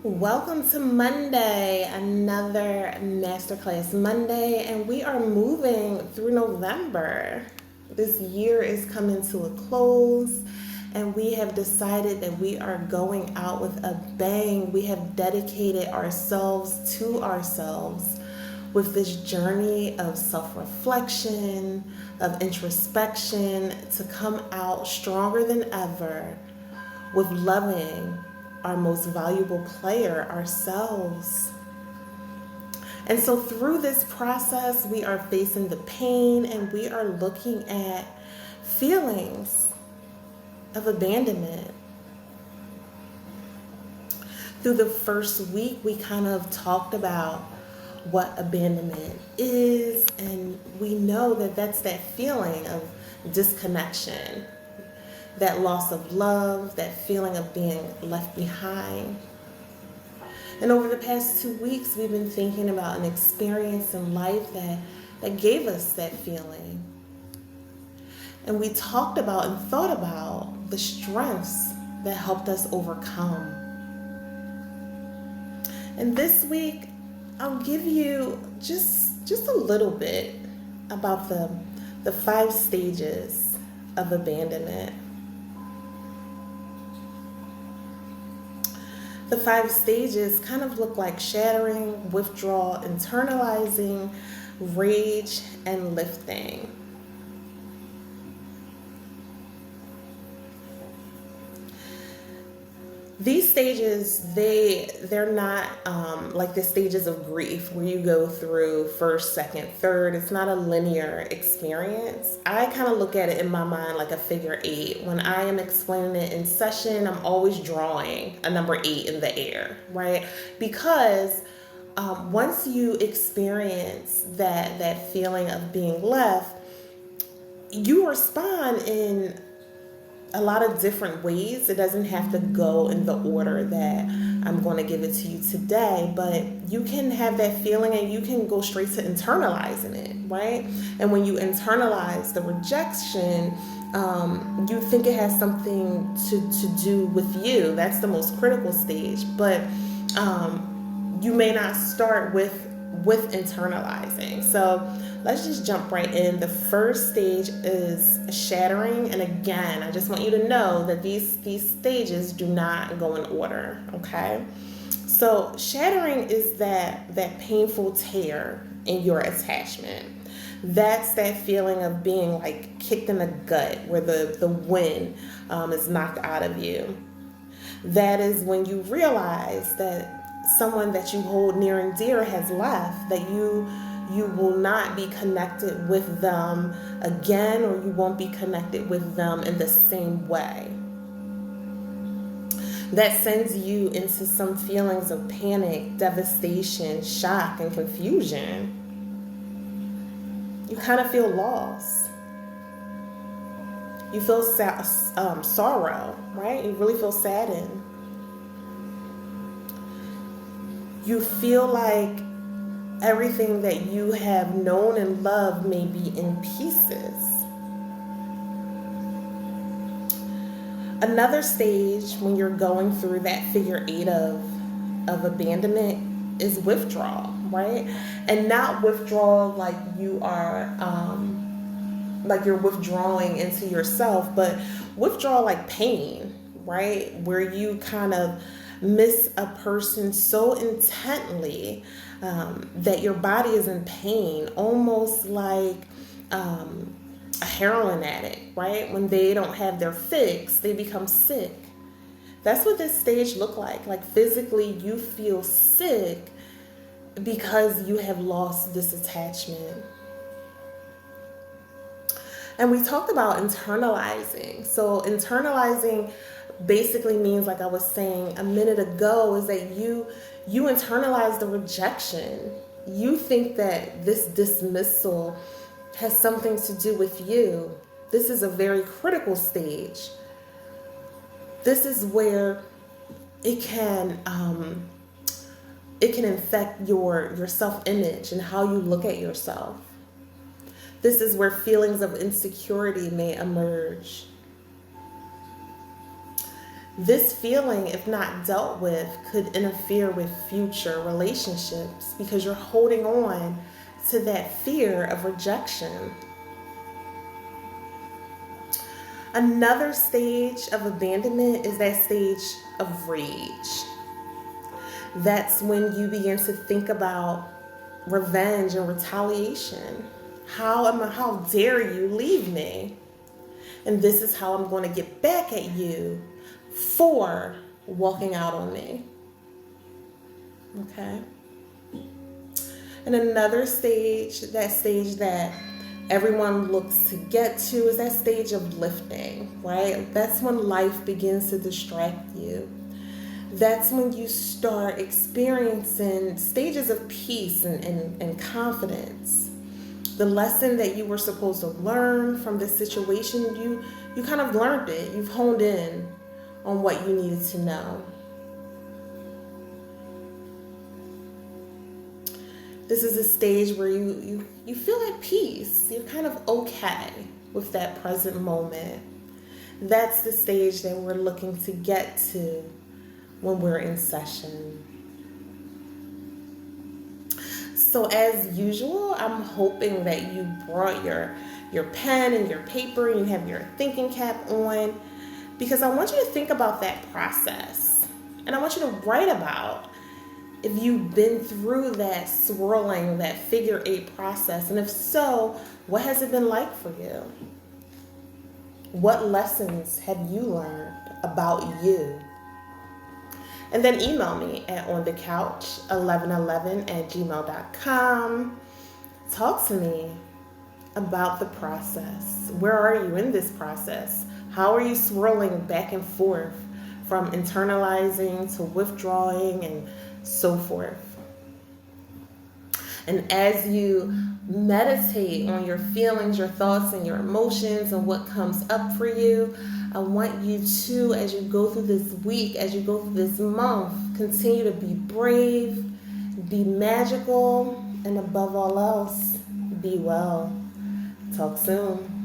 Welcome to Monday, another Masterclass Monday, and we are moving through November. This year is coming to a close, and we have decided that we are going out with a bang. We have dedicated ourselves to ourselves with this journey of self-reflection, of introspection, to come out stronger than ever with loving our most valuable player, ourselves. And so through this process, we are facing the pain and we are looking at feelings of abandonment. Through the first week, we kind of talked about what abandonment is, and we know that that's that feeling of disconnection, that loss of love, that feeling of being left behind. And over the past 2 weeks, we've been thinking about an experience in life that gave us that feeling. And we talked about and thought about the strengths that helped us overcome. And this week, I'll give you just a little bit about the 5 stages of abandonment. The 5 stages kind of look like shattering, withdrawal, internalizing, rage, and lifting. These stages, they're not like the stages of grief where you go through first, second, third. It's not a linear experience. I kind of look at it in my mind like a figure 8. When I am explaining it in session, I'm always drawing a number 8 in the air, right? Because once you experience that feeling of being left, you respond in a lot of different ways. It doesn't have to go in the order that I'm going to give it to you today, but you can have that feeling and you can go straight to internalizing it, right? And when you internalize the rejection, you think it has something to do with you. That's the most critical stage, but you may not start with internalizing. So let's just jump right in. The first stage is shattering. And again, I just want you to know that these stages do not go in order, okay? So shattering is that painful tear in your attachment. That's that feeling of being like kicked in the gut where the wind is knocked out of you. That is when you realize that someone that you hold near and dear has left, that you will not be connected with them again, or you won't be connected with them in the same way. That sends you into some feelings of panic, devastation, shock, and confusion. You kind of feel lost. You feel sorrow, right? You really feel saddened. You feel like everything that you have known and loved may be in pieces. Another stage when you're going through that figure 8 of abandonment is withdrawal, right? And not withdrawal like you are like you're withdrawing into yourself, but withdrawal like pain, right? Where you kind of miss a person so intently that your body is in pain, almost like a heroin addict, right? When they don't have their fix, they become sick. That's what this stage look like. Like physically, you feel sick because you have lost this attachment. And we talked about internalizing. So internalizing basically means, like I was saying a minute ago, is that you internalize the rejection. You think that this dismissal has something to do with you. This is a very critical stage. This is where it can infect your self-image and how you look at yourself. This is where feelings of insecurity may emerge. This feeling, if not dealt with, could interfere with future relationships because you're holding on to that fear of rejection. Another stage of abandonment is that stage of rage. That's when you begin to think about revenge and retaliation. How dare you leave me? And this is how I'm going to get back at you for walking out on me. Okay? And another stage, that stage that everyone looks to get to, is that stage of lifting, right? That's when life begins to distract you. That's when you start experiencing stages of peace and confidence. The lesson that you were supposed to learn from this situation, you kind of learned it. You've honed in on what you needed to know. This is a stage where you feel at peace. You're kind of okay with that present moment. That's the stage that we're looking to get to when we're in session. So as usual, I'm hoping that you brought your pen and your paper and you have your thinking cap on, because I want you to think about that process. And I want you to write about if you've been through that swirling, that figure 8 process. And if so, what has it been like for you? What lessons have you learned about you? And then email me at onthecouch1111@gmail.com. Talk to me about the process. Where are you in this process? How are you swirling back and forth from internalizing to withdrawing and so forth? And as you meditate on your feelings, your thoughts, and your emotions and what comes up for you, I want you to, as you go through this week, as you go through this month, continue to be brave, be magical, and above all else, be well. Talk soon.